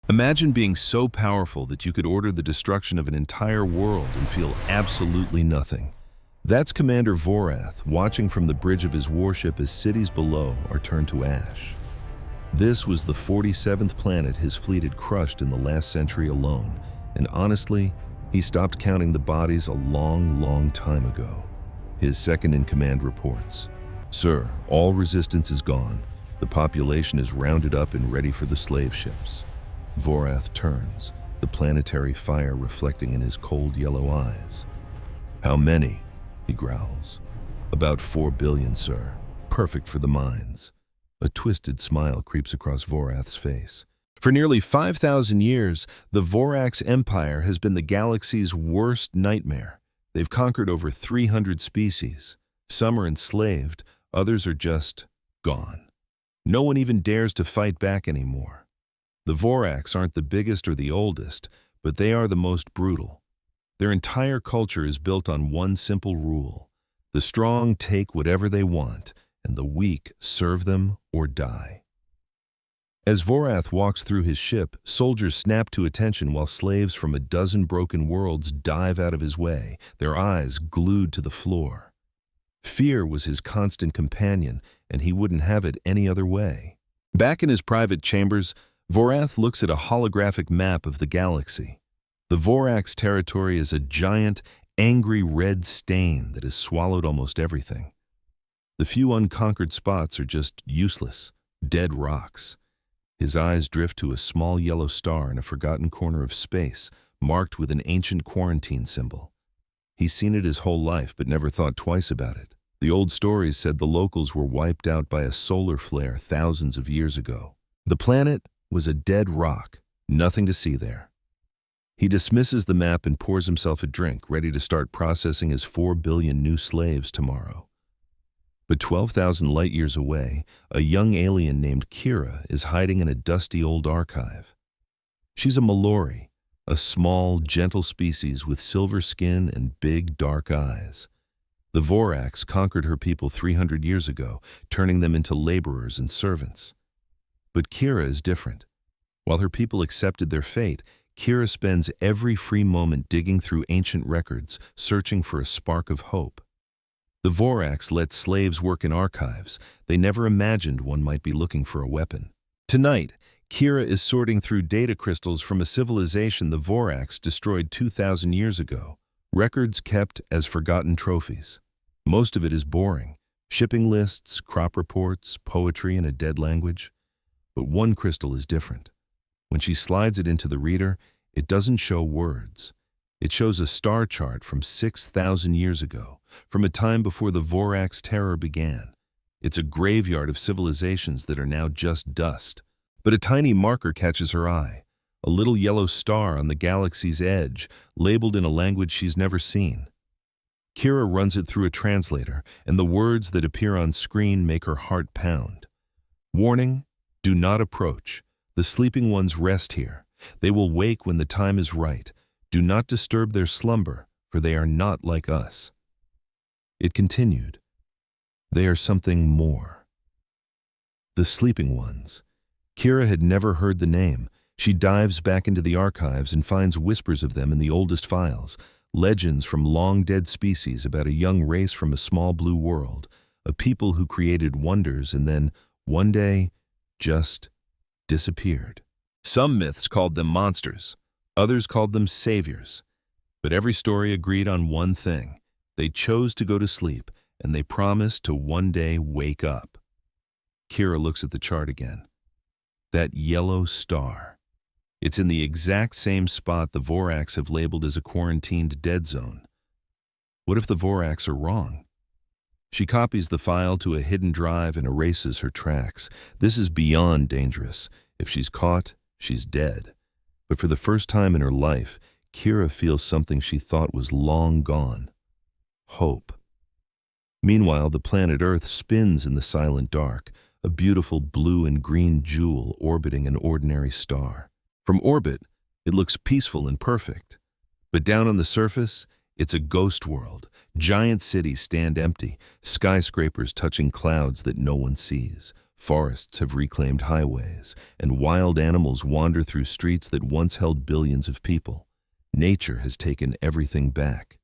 Imagine being so powerful that you could order the destruction of an entire world and feel absolutely nothing. That's Commander Vorath watching from the bridge of his warship as cities below are turned to ash. This was the 47th planet his fleet had crushed in the last century alone, and honestly, he stopped counting the bodies a long time ago. His second-in-command reports, "Sir, all resistance is gone. The population is rounded up and ready for the slave ships." Vorath turns, the planetary fire reflecting in his cold yellow eyes. "How many?" he growls. "About 4 billion, sir. Perfect for the mines." A twisted smile creeps across Vorath's face. For nearly 5,000 years, the Vorax Empire has been the galaxy's worst nightmare. They've conquered over 300 species. Some are enslaved, others are just gone. No one even dares to fight back anymore. The Vorax aren't the biggest or the oldest, but they are the most brutal. Their entire culture is built on one simple rule: the strong take whatever they want, and the weak serve them or die. As Vorath walks through his ship, soldiers snap to attention while slaves from a dozen broken worlds dive out of his way, their eyes glued to the floor. Fear was his constant companion, and he wouldn't have it any other way. Back in his private chambers, Vorath looks at a holographic map of the galaxy. The Vorax territory is a giant, angry red stain that has swallowed almost everything. The few unconquered spots are just useless, dead rocks. His eyes drift to a small yellow star in a forgotten corner of space, marked with an ancient quarantine symbol. He's seen it his whole life, but never thought twice about it. The old stories said the locals were wiped out by a solar flare thousands of years ago. The planet was a dead rock, nothing to see there. He dismisses the map and pours himself a drink, ready to start processing his 4 billion new slaves tomorrow. But 12,000 light-years away, a young alien named Kira is hiding in a dusty old archive. She's a Mallory, a small, gentle species with silver skin and big, dark eyes. The Vorax conquered her people 300 years ago, turning them into laborers and servants. But Kira is different. While her people accepted their fate, Kira spends every free moment digging through ancient records, searching for a spark of hope. The Vorax let slaves work in archives. They never imagined one might be looking for a weapon. Tonight, Kira is sorting through data crystals from a civilization the Vorax destroyed 2,000 years ago, records kept as forgotten trophies. Most of it is boring: shipping lists, crop reports, poetry in a dead language. But one crystal is different. When she slides it into the reader, it doesn't show words. It shows a star chart from 6,000 years ago, from a time before the Vorax terror began. It's a graveyard of civilizations that are now just dust. But a tiny marker catches her eye, a little yellow star on the galaxy's edge, labeled in a language she's never seen. Kira runs it through a translator, and the words that appear on screen make her heart pound. "Warning, do not approach. The sleeping ones rest here. They will wake when the time is right. Do not disturb their slumber, for they are not like us." It continued. They are something more. The sleeping ones. Kira had never heard the name. She dives back into the archives and finds whispers of them in the oldest files, legends from long-dead species about a young race from a small blue world, a people who created wonders and then, one day, just disappeared. Some myths called them monsters. Others called them saviors. But every story agreed on one thing: they chose to go to sleep, and they promised to one day wake up. Kira looks at the chart again. That yellow star. It's in the exact same spot the Vorax have labeled as a quarantined dead zone. What if the Vorax are wrong? She copies the file to a hidden drive and erases her tracks. This is beyond dangerous. If she's caught, she's dead. But for the first time in her life, Kira feels something she thought was long gone: hope. Meanwhile, the planet Earth spins in the silent dark, a beautiful blue and green jewel orbiting an ordinary star. From orbit, it looks peaceful and perfect. But down on the surface, it's a ghost world. Giant cities stand empty, skyscrapers touching clouds that no one sees. Forests have reclaimed highways, and wild animals wander through streets that once held billions of people. Nature has taken everything back.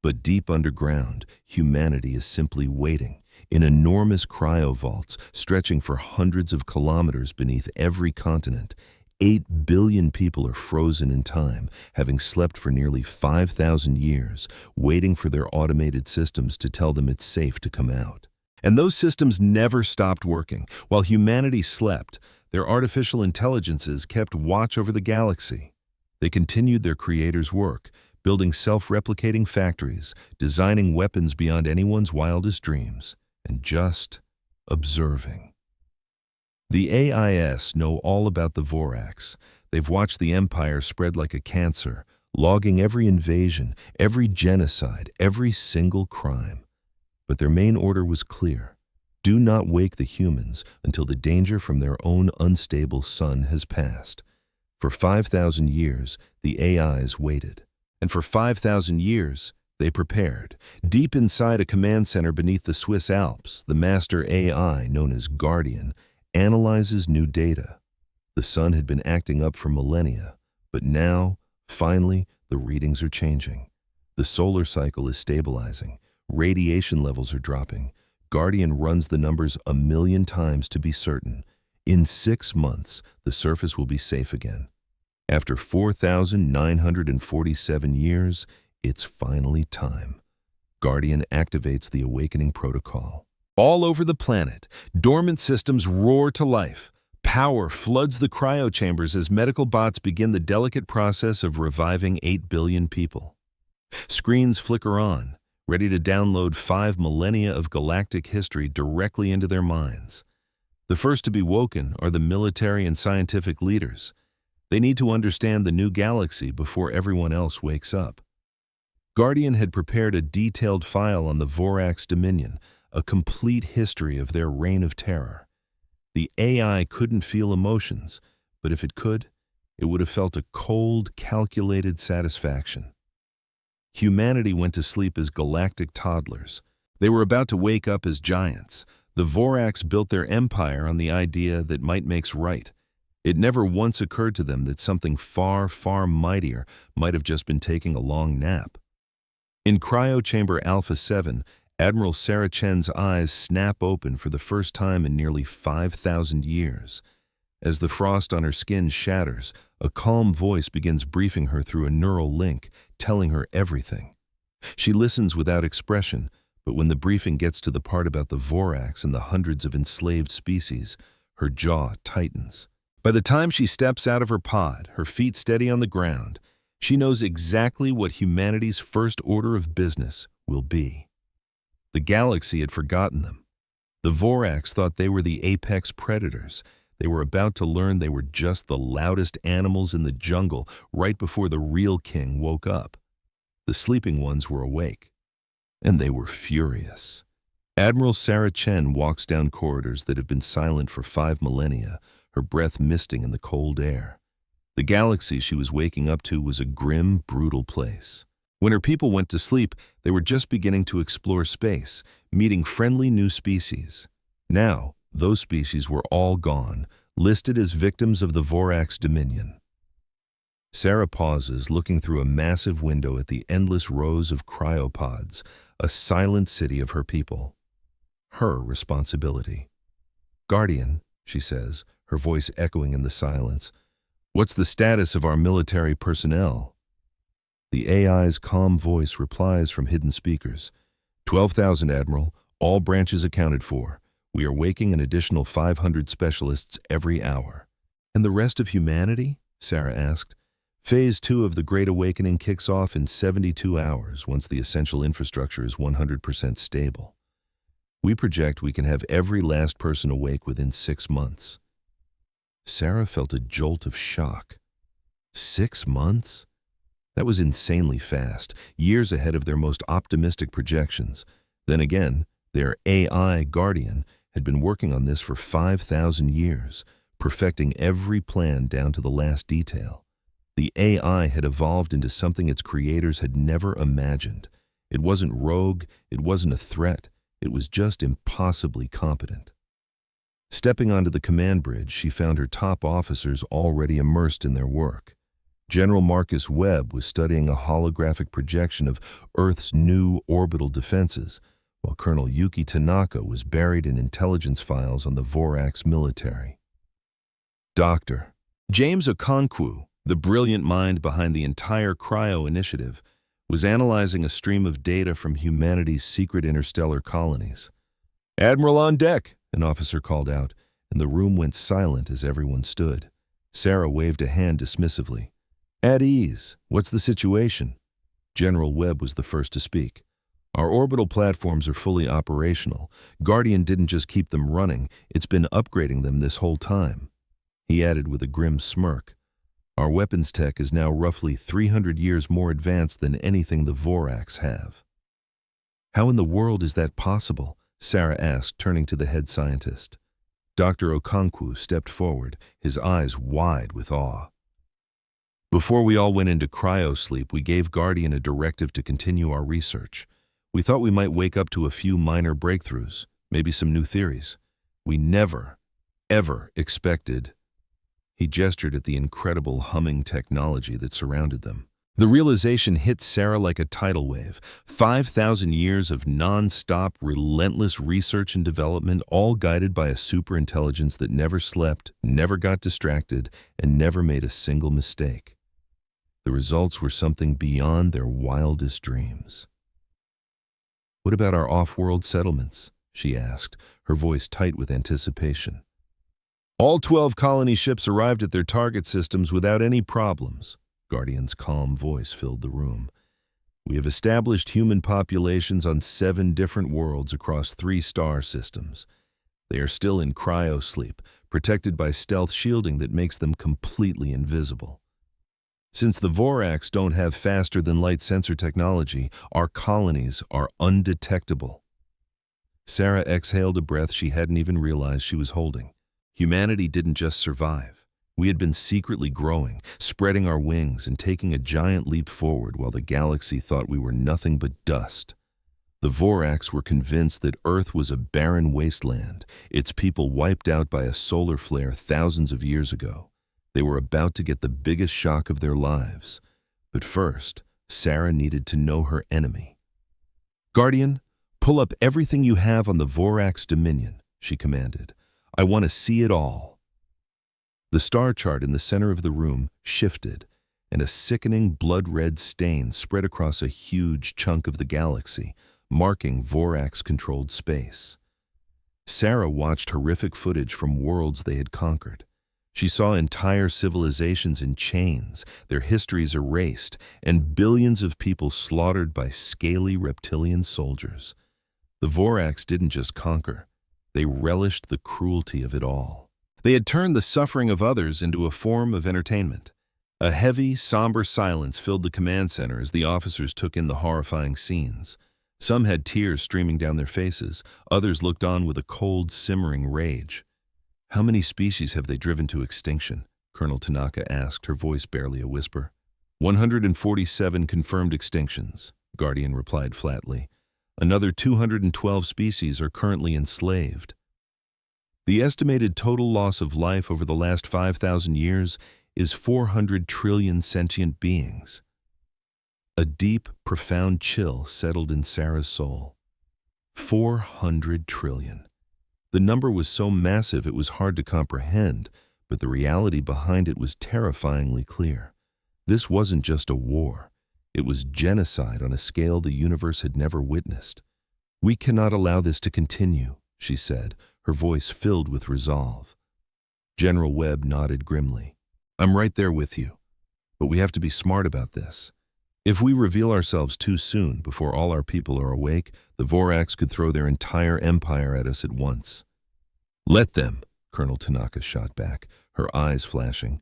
But deep underground, humanity is simply waiting, in enormous cryovaults stretching for hundreds of kilometers beneath every continent. 8 billion people are frozen in time, having slept for nearly 5,000 years, waiting for their automated systems to tell them it's safe to come out. And those systems never stopped working. While humanity slept, their artificial intelligences kept watch over the galaxy. They continued their creators' work, building self-replicating factories, designing weapons beyond anyone's wildest dreams, and just observing. The AIS know all about the Vorax. They've watched the Empire spread like a cancer, logging every invasion, every genocide, every single crime. But their main order was clear. Do not wake the humans until the danger from their own unstable sun has passed. For 5,000 years, the AIs waited. And for 5,000 years, they prepared. Deep inside a command center beneath the Swiss Alps, the master AI, known as Guardian, analyzes new data. The sun had been acting up for millennia, but now, finally, the readings are changing. The solar cycle is stabilizing. Radiation levels are dropping. Guardian runs the numbers 1,000,000 times to be certain. In 6 months, the surface will be safe again. After 4,947 years, it's finally time. Guardian activates the awakening protocol. All over the planet, dormant systems roar to life. Power floods the cryo chambers as medical bots begin the delicate process of reviving 8 billion people. Screens flicker on, ready to download 5 millennia of galactic history directly into their minds. The first to be woken are the military and scientific leaders. They need to understand the new galaxy before everyone else wakes up. Guardian had prepared a detailed file on the Vorax Dominion, a complete history of their reign of terror. The AI couldn't feel emotions, but if it could, it would have felt a cold, calculated satisfaction. Humanity went to sleep as galactic toddlers. They were about to wake up as giants. The Vorax built their empire on the idea that might makes right. It never once occurred to them that something far, far mightier might have just been taking a long nap. In Cryo Chamber Alpha 7, Admiral Sarah Chen's eyes snap open for the first time in nearly 5,000 years. As the frost on her skin shatters, a calm voice begins briefing her through a neural link, telling her everything. She listens without expression, but when the briefing gets to the part about the Vorax and the hundreds of enslaved species, her jaw tightens. By the time she steps out of her pod, her feet steady on the ground, she knows exactly what humanity's first order of business will be. The galaxy had forgotten them. The Vorax thought they were the apex predators. They were about to learn they were just the loudest animals in the jungle right before the real king woke up. The sleeping ones were awake, and they were furious. Admiral Sarah Chen walks down corridors that have been silent for 5 millennia, her breath misting in the cold air. The galaxy she was waking up to was a grim, brutal place. When her people went to sleep, they were just beginning to explore space, meeting friendly new species. Now, those species were all gone, listed as victims of the Vorax Dominion. Sarah pauses, looking through a massive window at the endless rows of cryopods, a silent city of her people. Her responsibility. "Guardian," she says, her voice echoing in the silence, "what's the status of our military personnel?" The AI's calm voice replies from hidden speakers. 12,000, Admiral, all branches accounted for. We are waking an additional 500 specialists every hour." "And the rest of humanity?" Sarah asked. "Phase 2 of the Great Awakening kicks off in 72 hours once the essential infrastructure is 100% stable. We project we can have every last person awake within 6 months." Sarah felt a jolt of shock. 6 months? That was insanely fast, years ahead of their most optimistic projections. Then again, their AI Guardian had been working on this for 5,000 years, perfecting every plan down to the last detail. The AI had evolved into something its creators had never imagined. It wasn't rogue, it wasn't a threat, it was just impossibly competent. Stepping onto the command bridge, she found her top officers already immersed in their work. General Marcus Webb was studying a holographic projection of Earth's new orbital defenses, while Colonel Yuki Tanaka was buried in intelligence files on the Vorax military. Dr. James Okonkwo, the brilliant mind behind the entire Cryo initiative, was analyzing a stream of data from humanity's secret interstellar colonies. "Admiral on deck," an officer called out, and the room went silent as everyone stood. Sarah waved a hand dismissively. "At ease. What's the situation?" General Webb was the first to speak. "Our orbital platforms are fully operational. Guardian didn't just keep them running, it's been upgrading them this whole time." He added with a grim smirk, "Our weapons tech is now roughly 300 years more advanced than anything the Vorax have." "How in the world is that possible?" Sarah asked, turning to the head scientist. Dr. Okonkwo stepped forward, his eyes wide with awe. "Before we all went into cryo-sleep, we gave Guardian a directive to continue our research. We thought we might wake up to a few minor breakthroughs, maybe some new theories. We never, ever expected..." He gestured at the incredible humming technology that surrounded them. The realization hit Sarah like a tidal wave. 5,000 years of non-stop, relentless research and development, all guided by a superintelligence that never slept, never got distracted, and never made a single mistake. The results were something beyond their wildest dreams. "What about our off-world settlements?" she asked, her voice tight with anticipation. "All 12 colony ships arrived at their target systems without any problems." Guardian's calm voice filled the room. "We have established human populations on 7 different worlds across 3 star systems. They are still in cryo-sleep, protected by stealth shielding that makes them completely invisible. Since the Vorax don't have faster-than-light sensor technology, our colonies are undetectable." Sarah exhaled a breath she hadn't even realized she was holding. Humanity didn't just survive. We had been secretly growing, spreading our wings, and taking a giant leap forward while the galaxy thought we were nothing but dust. The Vorax were convinced that Earth was a barren wasteland, its people wiped out by a solar flare thousands of years ago. They were about to get the biggest shock of their lives. But first, Sarah needed to know her enemy. "Guardian, pull up everything you have on the Vorax Dominion," she commanded. "I want to see it all." The star chart in the center of the room shifted, and a sickening blood-red stain spread across a huge chunk of the galaxy, marking Vorax-controlled space. Sarah watched horrific footage from worlds they had conquered. She saw entire civilizations in chains, their histories erased, and billions of people slaughtered by scaly reptilian soldiers. The Vorax didn't just conquer, they relished the cruelty of it all. They had turned the suffering of others into a form of entertainment. A heavy, somber silence filled the command center as the officers took in the horrifying scenes. Some had tears streaming down their faces, others looked on with a cold, simmering rage. "How many species have they driven to extinction?" Colonel Tanaka asked, her voice barely a whisper. 147 confirmed extinctions, Guardian replied flatly. Another 212 species are currently enslaved. The estimated total loss of life over the last 5,000 years is 400 trillion sentient beings. A deep, profound chill settled in Sarah's soul. 400 trillion. The number was so massive it was hard to comprehend, but the reality behind it was terrifyingly clear. This wasn't just a war. It was genocide on a scale the universe had never witnessed. "We cannot allow this to continue," she said, her voice filled with resolve. General Webb nodded grimly. "I'm right there with you. But we have to be smart about this. If we reveal ourselves too soon, before all our people are awake, the Vorax could throw their entire empire at us at once." "Let them," Colonel Tanaka shot back, her eyes flashing.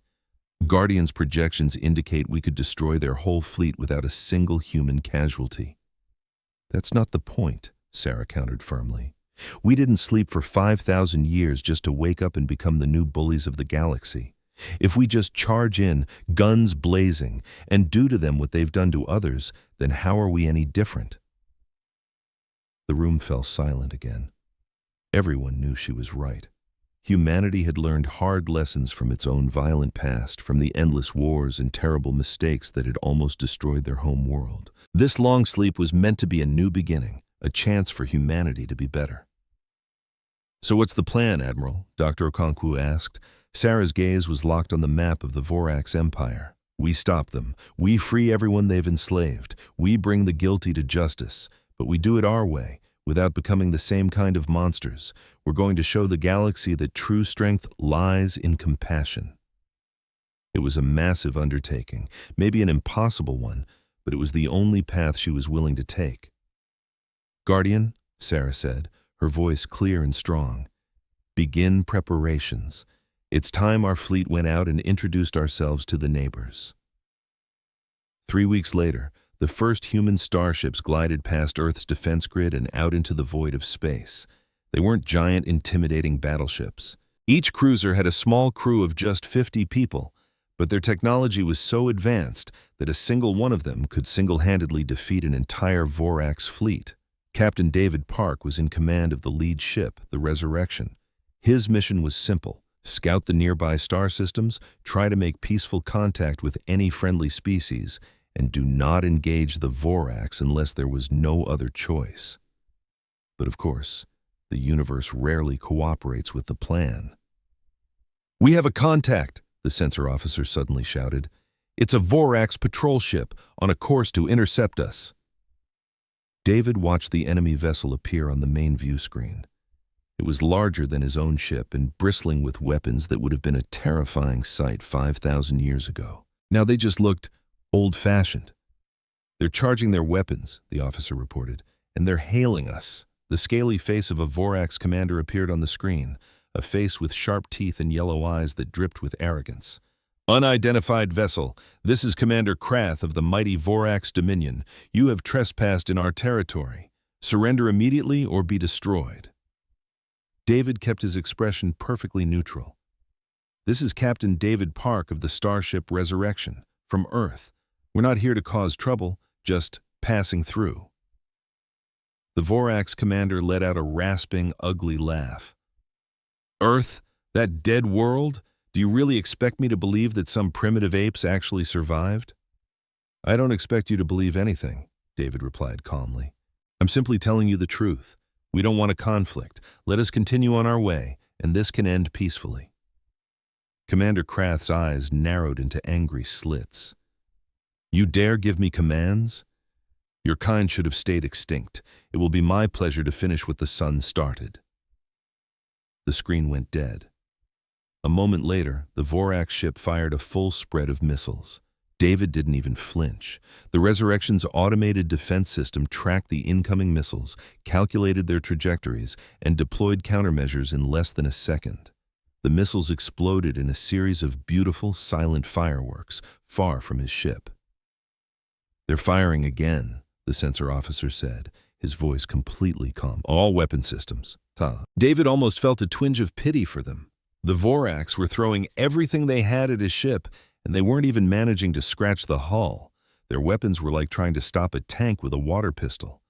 "Guardian's projections indicate we could destroy their whole fleet without a single human casualty." "That's not the point," Sarah countered firmly. "We didn't sleep for 5,000 years just to wake up and become the new bullies of the galaxy. If we just charge in, guns blazing, and do to them what they've done to others, then how are we any different?" The room fell silent again. Everyone knew she was right. Humanity had learned hard lessons from its own violent past, from the endless wars and terrible mistakes that had almost destroyed their home world. This long sleep was meant to be a new beginning, a chance for humanity to be better. "So what's the plan, Admiral?" Dr. Okonkwo asked. Sarah's gaze was locked on the map of the Vorax Empire. "We stop them. We free everyone they've enslaved. We bring the guilty to justice. But we do it our way, without becoming the same kind of monsters. We're going to show the galaxy that true strength lies in compassion." It was a massive undertaking, maybe an impossible one, but it was the only path she was willing to take. "Guardian," Sarah said, her voice clear and strong, "begin preparations. It's time our fleet went out and introduced ourselves to the neighbors." 3 weeks later, the first human starships glided past Earth's defense grid and out into the void of space. They weren't giant, intimidating battleships. Each cruiser had a small crew of just 50 people, but their technology was so advanced that a single one of them could single-handedly defeat an entire Vorax fleet. Captain David Park was in command of the lead ship, the Resurrection. His mission was simple: scout the nearby star systems, try to make peaceful contact with any friendly species, and do not engage the Vorax unless there was no other choice. But of course, the universe rarely cooperates with the plan. "We have a contact," the sensor officer suddenly shouted. "It's a Vorax patrol ship on a course to intercept us." David watched the enemy vessel appear on the main view screen. It was larger than his own ship and bristling with weapons that would have been a terrifying sight 5,000 years ago. Now they just looked old-fashioned. "They're charging their weapons," the officer reported, "and they're hailing us." The scaly face of a Vorax commander appeared on the screen, a face with sharp teeth and yellow eyes that dripped with arrogance. "Unidentified vessel, this is Commander Krath of the mighty Vorax Dominion. You have trespassed in our territory. Surrender immediately or be destroyed." David kept his expression perfectly neutral. "This is Captain David Park of the starship Resurrection, from Earth. We're not here to cause trouble, just passing through." The Vorax commander let out a rasping, ugly laugh. "Earth? That dead world? Do you really expect me to believe that some primitive apes actually survived?" "I don't expect you to believe anything," David replied calmly. "I'm simply telling you the truth. We don't want a conflict. Let us continue on our way, and this can end peacefully." Commander Krath's eyes narrowed into angry slits. "You dare give me commands? Your kind should have stayed extinct. It will be my pleasure to finish what the sun started." The screen went dead. A moment later, the Vorax ship fired a full spread of missiles. David didn't even flinch. The Resurrection's automated defense system tracked the incoming missiles, calculated their trajectories, and deployed countermeasures in less than a second. The missiles exploded in a series of beautiful, silent fireworks far from his ship. "They're firing again," the sensor officer said, his voice completely calm. "All weapon systems." David almost felt a twinge of pity for them. The Vorax were throwing everything they had at his ship, and they weren't even managing to scratch the hull. Their weapons were like trying to stop a tank with a water pistol.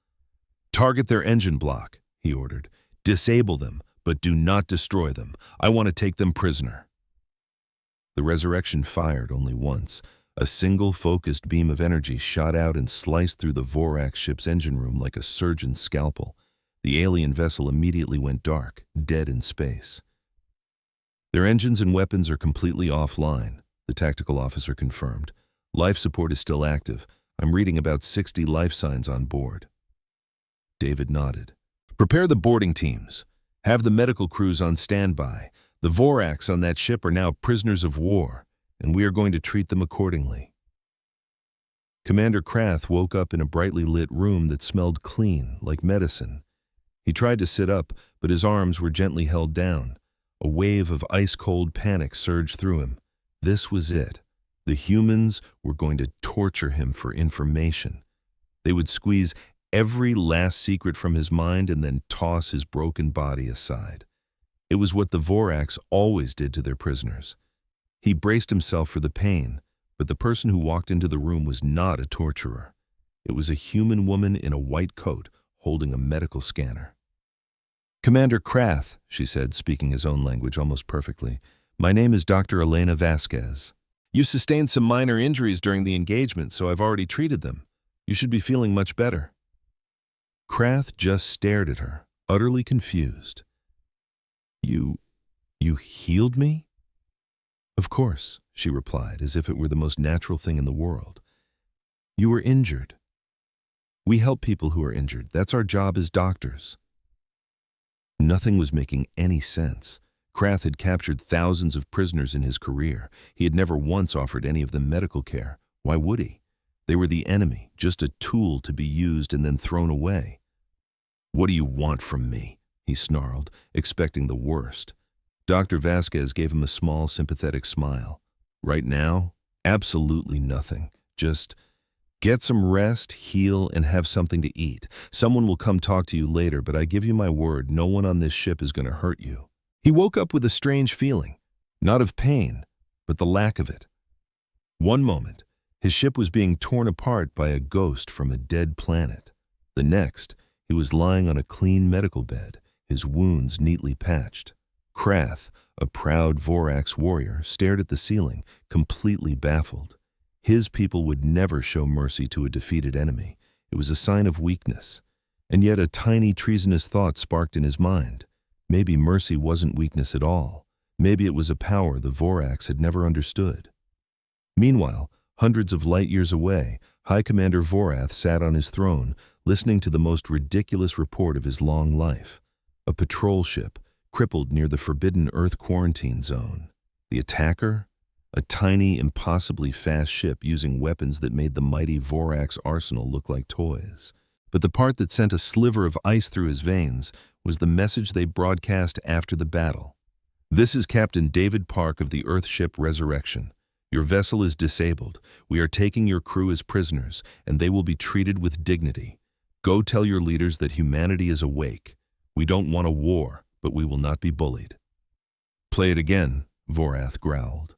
"Target their engine block," he ordered. "Disable them, but do not destroy them. I want to take them prisoner." The Resurrection fired only once. A single focused beam of energy shot out and sliced through the Vorax ship's engine room like a surgeon's scalpel. The alien vessel immediately went dark, dead in space. "Their engines and weapons are completely offline," the tactical officer confirmed. "Life support is still active. I'm reading about 60 life signs on board." David nodded. "Prepare the boarding teams. Have the medical crews on standby. The Vorax on that ship are now prisoners of war, and we are going to treat them accordingly." Commander Krath woke up in a brightly lit room that smelled clean, like medicine. He tried to sit up, but his arms were gently held down. A wave of ice-cold panic surged through him. This was it. The humans were going to torture him for information. They would squeeze every last secret from his mind and then toss his broken body aside. It was what the Vorax always did to their prisoners. He braced himself for the pain, but the person who walked into the room was not a torturer. It was a human woman in a white coat holding a medical scanner. Commander Krath, she said, speaking his own language almost perfectly. My name is Dr. Elena Vasquez. You sustained some minor injuries during the engagement, so I've already treated them. You should be feeling much better. Krath just stared at her, utterly confused. You healed me? Of course, she replied, as if it were the most natural thing in the world. You were injured. We help people who are injured. That's our job as doctors. Nothing was making any sense. Krath had captured thousands of prisoners in his career. He had never once offered any of them medical care. Why would he? They were the enemy, just a tool to be used and then thrown away. What do you want from me? He snarled, expecting the worst. Dr. Vasquez gave him a small, sympathetic smile. Right now, absolutely nothing. Just get some rest, heal, and have something to eat. Someone will come talk to you later, but I give you my word, no one on this ship is going to hurt you. He woke up with a strange feeling, not of pain, but the lack of it. One moment, his ship was being torn apart by a ghost from a dead planet. The next, he was lying on a clean medical bed, his wounds neatly patched. Krath, a proud Vorax warrior, stared at the ceiling, completely baffled. His people would never show mercy to a defeated enemy. It was a sign of weakness. And yet a tiny treasonous thought sparked in his mind. Maybe mercy wasn't weakness at all. Maybe it was a power the Vorax had never understood. Meanwhile, hundreds of light years away, High Commander Vorath sat on his throne, listening to the most ridiculous report of his long life. A patrol ship, crippled near the Forbidden Earth quarantine zone. The attacker? A tiny, impossibly fast ship using weapons that made the mighty Vorax arsenal look like toys. But the part that sent a sliver of ice through his veins was the message they broadcast after the battle. This is Captain David Park of the Earthship Resurrection. Your vessel is disabled. We are taking your crew as prisoners, and they will be treated with dignity. Go tell your leaders that humanity is awake. We don't want a war, but we will not be bullied. Play it again, Vorath growled.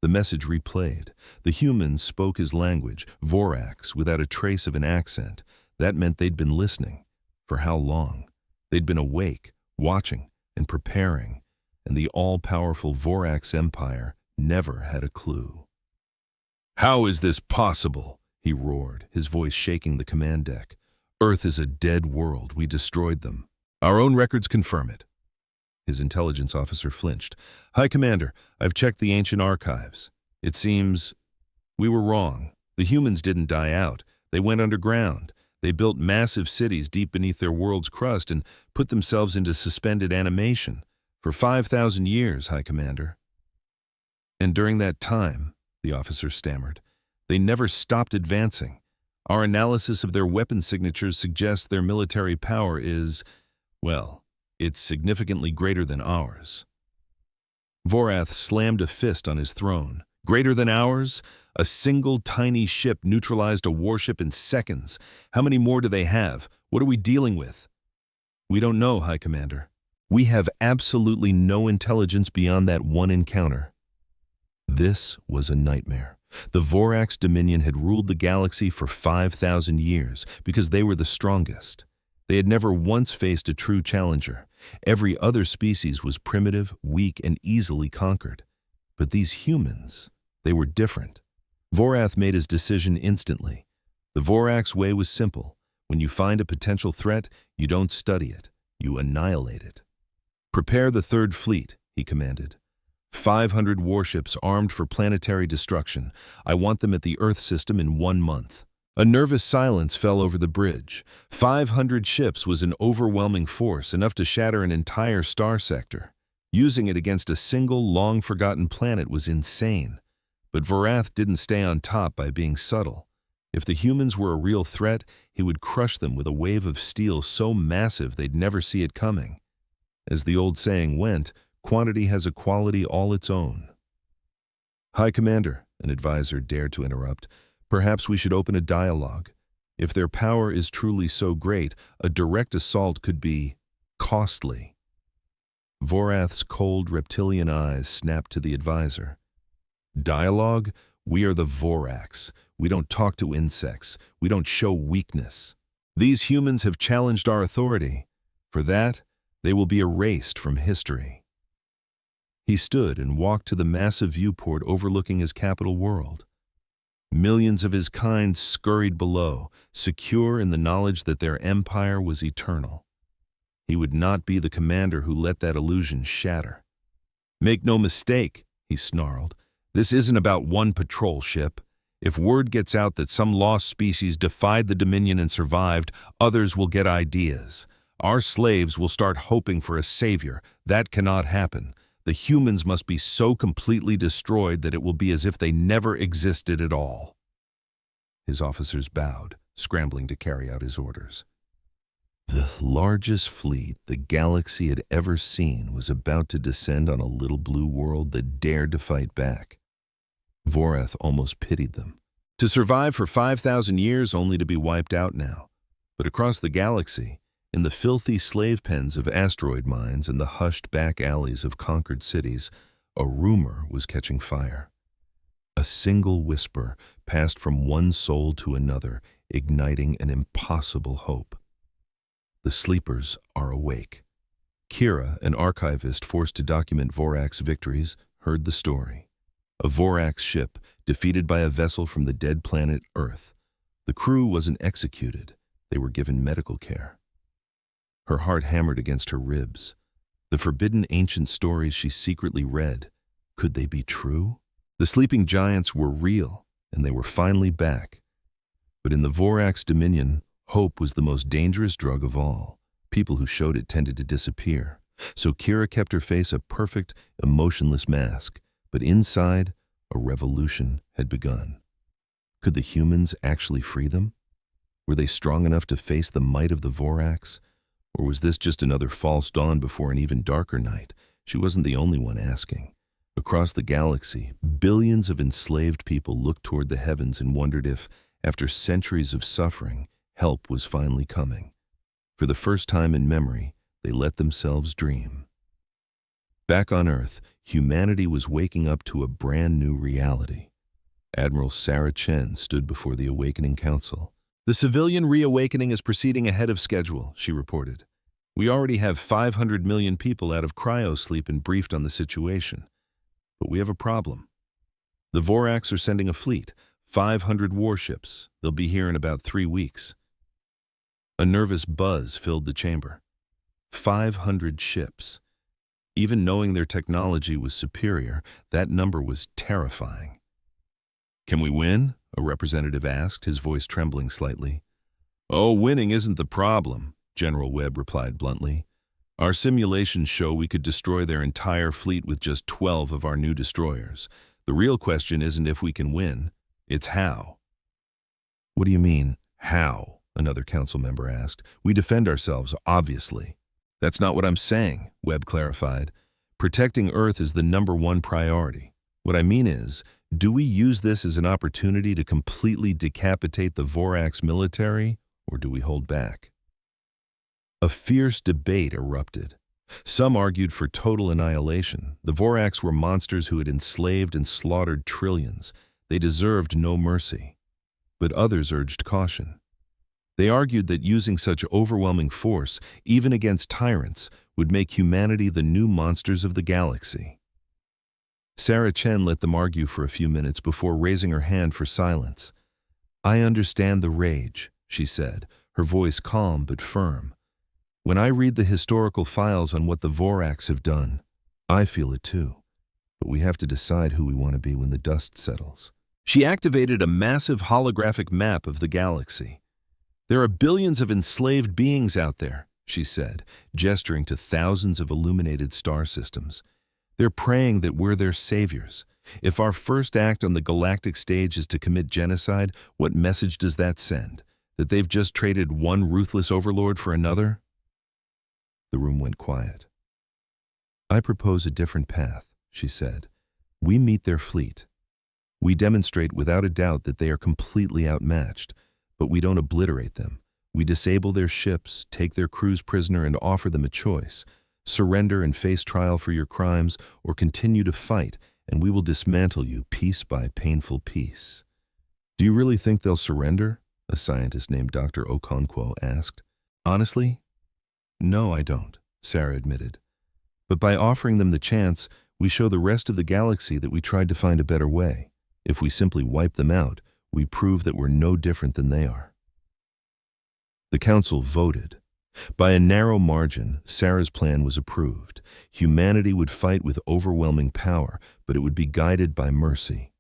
The message replayed. The humans spoke his language, Vorax, without a trace of an accent. That meant they'd been listening. For how long? They'd been awake, watching, and preparing, and the all-powerful Vorax Empire never had a clue. How is this possible? He roared, his voice shaking the command deck. Earth is a dead world. We destroyed them. Our own records confirm it. His intelligence officer flinched. High Commander, I've checked the ancient archives. It seems we were wrong. The humans didn't die out. They went underground. They built massive cities deep beneath their world's crust and put themselves into suspended animation. For 5,000 years, High Commander. And during that time, the officer stammered, they never stopped advancing. Our analysis of their weapon signatures suggests their military power is, well, it's significantly greater than ours. Vorath slammed a fist on his throne. Greater than ours? A single tiny ship neutralized a warship in seconds. How many more do they have? What are we dealing with? We don't know, High Commander. We have absolutely no intelligence beyond that one encounter. This was a nightmare. The Vorax Dominion had ruled the galaxy for 5,000 years because they were the strongest. They had never once faced a true challenger. Every other species was primitive, weak, and easily conquered. But these humans, they were different. Vorath made his decision instantly. The Vorax way was simple. When you find a potential threat, you don't study it. You annihilate it. Prepare the Third Fleet, he commanded. 500 warships armed for planetary destruction. I want them at the Earth system in 1 month. A nervous silence fell over the bridge. 500 ships was an overwhelming force, enough to shatter an entire star sector. Using it against a single, long-forgotten planet was insane. But Vorath didn't stay on top by being subtle. If the humans were a real threat, he would crush them with a wave of steel so massive they'd never see it coming. As the old saying went, quantity has a quality all its own. High Commander, an advisor dared to interrupt, perhaps we should open a dialogue. If their power is truly so great, a direct assault could be costly. Vorath's cold reptilian eyes snapped to the advisor. Dialogue? We are the Vorax. We don't talk to insects. We don't show weakness. These humans have challenged our authority. For that, They will be erased from history. He stood and walked to the massive viewport overlooking his capital world. Millions of his kind scurried below, secure in the knowledge that their empire was eternal. He would not be the commander who let that illusion shatter. "Make no mistake," he snarled. "This isn't about one patrol ship. If word gets out that some lost species defied the Dominion and survived, others will get ideas. Our slaves will start hoping for a savior. That cannot happen. The humans must be so completely destroyed that it will be as if they never existed at all." His officers bowed, scrambling to carry out his orders. The largest fleet the galaxy had ever seen was about to descend on a little blue world that dared to fight back. Vorath almost pitied them. To survive for 5,000 years only to be wiped out now. But across the galaxy, in the filthy slave pens of asteroid mines and the hushed back alleys of conquered cities, a rumor was catching fire. A single whisper passed from one soul to another, igniting an impossible hope. The sleepers are awake. Kira, an archivist forced to document Vorax's victories, heard the story. A Vorax ship defeated by a vessel from the dead planet Earth. The crew wasn't executed. They were given medical care. Her heart hammered against her ribs. The forbidden ancient stories she secretly read, could they be true? The sleeping giants were real, and they were finally back. But in the Vorax Dominion, hope was the most dangerous drug of all. People who showed it tended to disappear. So Kira kept her face a perfect, emotionless mask. But inside, a revolution had begun. Could the humans actually free them? Were they strong enough to face the might of the Vorax? Or was this just another false dawn before an even darker night? She wasn't the only one asking. Across the galaxy, billions of enslaved people looked toward the heavens and wondered if, after centuries of suffering, help was finally coming. For the first time in memory, they let themselves dream. Back on Earth, humanity was waking up to a brand new reality. Admiral Sarah Chen stood before the Awakening Council. "The civilian reawakening is proceeding ahead of schedule," she reported. "We already have 500 million people out of cryo sleep and briefed on the situation. But we have a problem. The Vorax are sending a fleet, 500 warships. They'll be here in about 3 weeks. A nervous buzz filled the chamber. 500 ships. Even knowing their technology was superior, that number was terrifying. "Can we win?" a representative asked, his voice trembling slightly. "Oh, winning isn't the problem," General Webb replied bluntly. "Our simulations show we could destroy their entire fleet with just 12 of our new destroyers. The real question isn't if we can win, it's how." "What do you mean, how?" another council member asked. "We defend ourselves, obviously." "That's not what I'm saying," Webb clarified. "Protecting Earth is the #1 priority. What I mean is, do we use this as an opportunity to completely decapitate the Vorax military, or do we hold back?" A fierce debate erupted. Some argued for total annihilation. The Vorax were monsters who had enslaved and slaughtered trillions. They deserved no mercy. But others urged caution. They argued that using such overwhelming force, even against tyrants, would make humanity the new monsters of the galaxy. Sarah Chen let them argue for a few minutes before raising her hand for silence. "I understand the rage," she said, her voice calm but firm. "When I read the historical files on what the Vorax have done, I feel it too. But we have to decide who we want to be when the dust settles." She activated a massive holographic map of the galaxy. "There are billions of enslaved beings out there," she said, gesturing to thousands of illuminated star systems. "They're praying that we're their saviors. If our first act on the galactic stage is to commit genocide, what message does that send? That they've just traded one ruthless overlord for another?" The room went quiet. "I propose a different path," she said. "We meet their fleet. We demonstrate without a doubt that they are completely outmatched, but we don't obliterate them. We disable their ships, take their crews prisoner, and offer them a choice. Surrender and face trial for your crimes, or continue to fight, and we will dismantle you piece by painful piece." "Do you really think they'll surrender?" a scientist named Dr. Okonkwo asked. "Honestly, no, I don't," Sarah admitted. "But by offering them the chance, we show the rest of the galaxy that we tried to find a better way. If we simply wipe them out, we prove that we're no different than they are." The council voted. By a narrow margin, Sarah's plan was approved. Humanity would fight with overwhelming power, but it would be guided by mercy.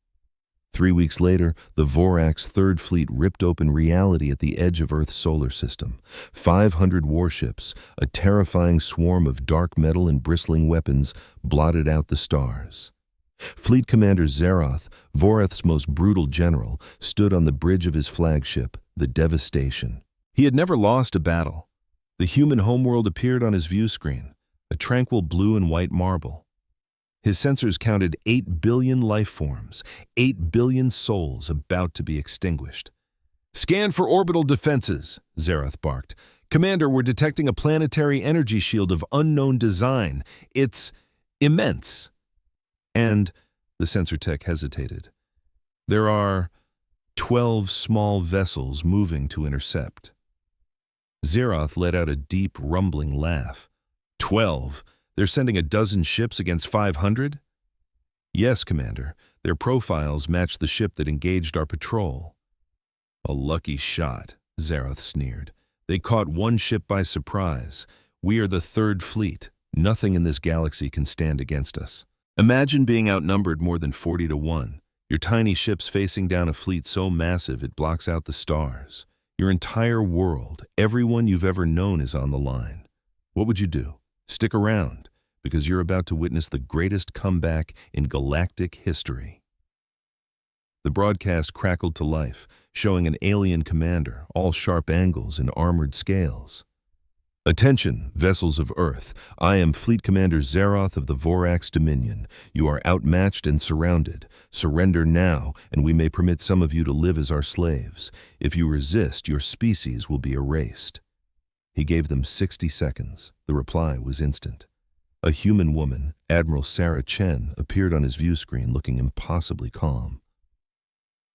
3 weeks later, the Vorax Third Fleet ripped open reality at the edge of Earth's solar system. 500 warships, a terrifying swarm of dark metal and bristling weapons, blotted out the stars. Fleet Commander Xerath, Vorath's most brutal general, stood on the bridge of his flagship, the Devastation. He had never lost a battle. The human homeworld appeared on his view screen, a tranquil blue and white marble. His sensors counted 8 billion life forms, 8 billion souls about to be extinguished. "Scan for orbital defenses," Xerath barked. "Commander, we're detecting a planetary energy shield of unknown design. It's immense." And the sensor tech hesitated. "There are 12 small vessels moving to intercept." Xerath let out a deep, rumbling laugh. 12? They're sending a dozen ships against 500? "Yes, Commander. Their profiles match the ship that engaged our patrol." "A lucky shot," Xerath sneered. "They caught one ship by surprise. We are the Third Fleet. Nothing in this galaxy can stand against us. Imagine being outnumbered more than 40 to 1. Your tiny ship's facing down a fleet so massive it blocks out the stars. Your entire world, everyone you've ever known is on the line. What would you do? Stick around, because you're about to witness the greatest comeback in galactic history." The broadcast crackled to life, showing an alien commander, all sharp angles and armored scales. "Attention, vessels of Earth. I am Fleet Commander Xerath of the Vorax Dominion. You are outmatched and surrounded. Surrender now, and we may permit some of you to live as our slaves. If you resist, your species will be erased." He gave them 60 seconds. The reply was instant. A human woman, Admiral Sarah Chen, appeared on his view screen looking impossibly calm.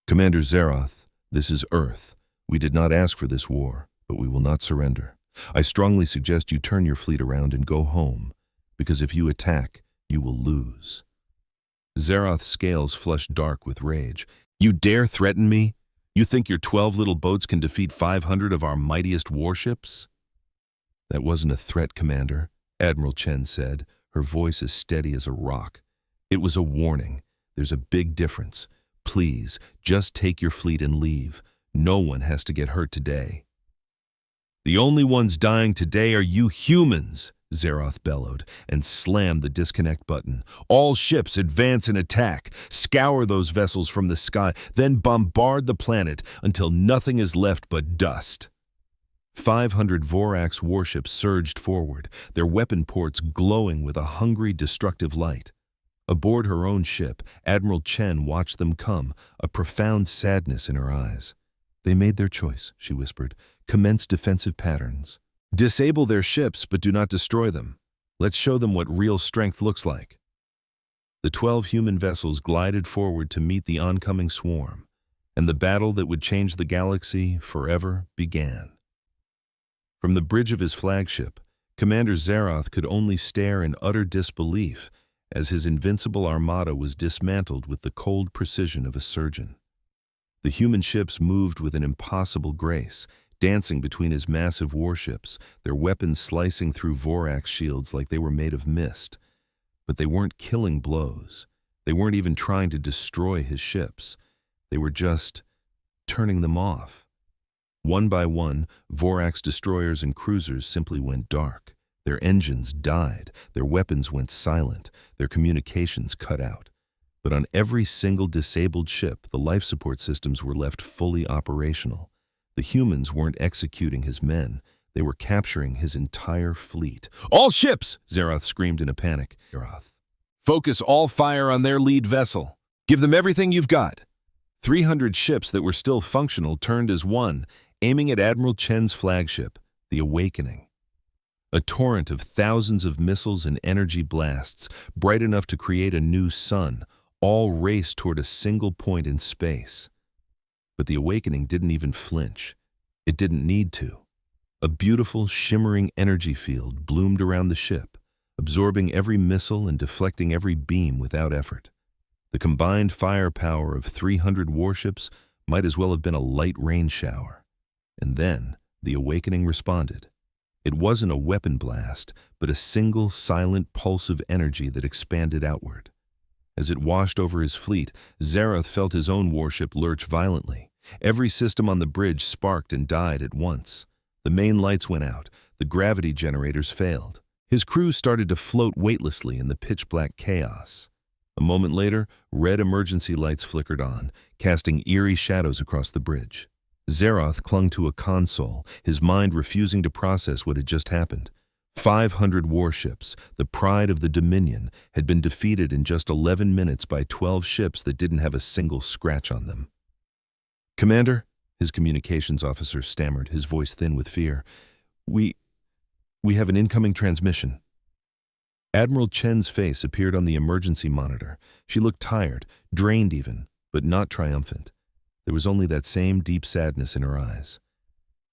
"Commander Xerath, this is Earth. We did not ask for this war, but we will not surrender. I strongly suggest you turn your fleet around and go home, because if you attack, you will lose." Xerath's scales flushed dark with rage. "You dare threaten me? You think your 12 little boats can defeat 500 of our mightiest warships?" "That wasn't a threat, Commander," Admiral Chen said, her voice as steady as a rock. "It was a warning. There's a big difference. Please, just take your fleet and leave. No one has to get hurt today." "The only ones dying today are you humans," Xerath bellowed, and slammed the disconnect button. "All ships advance and attack. Scour those vessels from the sky, then bombard the planet until nothing is left but dust." 500 Vorax warships surged forward, their weapon ports glowing with a hungry, destructive light. Aboard her own ship, Admiral Chen watched them come, a profound sadness in her eyes. "They made their choice," she whispered. "Commence defensive patterns. Disable their ships, but do not destroy them. Let's show them what real strength looks like." The 12 human vessels glided forward to meet the oncoming swarm, and the battle that would change the galaxy forever began. From the bridge of his flagship, Commander Xerath could only stare in utter disbelief as his invincible armada was dismantled with the cold precision of a surgeon. The human ships moved with an impossible grace, dancing between his massive warships, their weapons slicing through Vorax shields like they were made of mist. But they weren't killing blows. They weren't even trying to destroy his ships. They were just turning them off. One by one, Vorax destroyers and cruisers simply went dark. Their engines died, their weapons went silent, their communications cut out. But on every single disabled ship, the life support systems were left fully operational. The humans weren't executing his men, they were capturing his entire fleet. "All ships!" Xerath screamed in a panic. "Focus all fire on their lead vessel. Give them everything you've got." 300 ships that were still functional turned as one, aiming at Admiral Chen's flagship, the Awakening. A torrent of thousands of missiles and energy blasts, bright enough to create a new sun, all raced toward a single point in space. But the Awakening didn't even flinch. It didn't need to. A beautiful, shimmering energy field bloomed around the ship, absorbing every missile and deflecting every beam without effort. The combined firepower of 300 warships might as well have been a light rain shower. And then the awakening responded. It wasn't a weapon blast, but a single, silent pulse of energy that expanded outward. As it washed over his fleet, Zaroth felt his own warship lurch violently. Every system on the bridge sparked and died at once. The main lights went out. The gravity generators failed. His crew started to float weightlessly in the pitch-black chaos. A moment later, red emergency lights flickered on, casting eerie shadows across the bridge. Zaroth clung to a console, his mind refusing to process what had just happened. 500 warships, the pride of the Dominion, had been defeated in just 11 minutes by 12 ships that didn't have a single scratch on them. "Commander," his communications officer stammered, his voice thin with fear, We have an incoming transmission." Admiral Chen's face appeared on the emergency monitor. She looked tired, drained even, but not triumphant. There was only that same deep sadness in her eyes.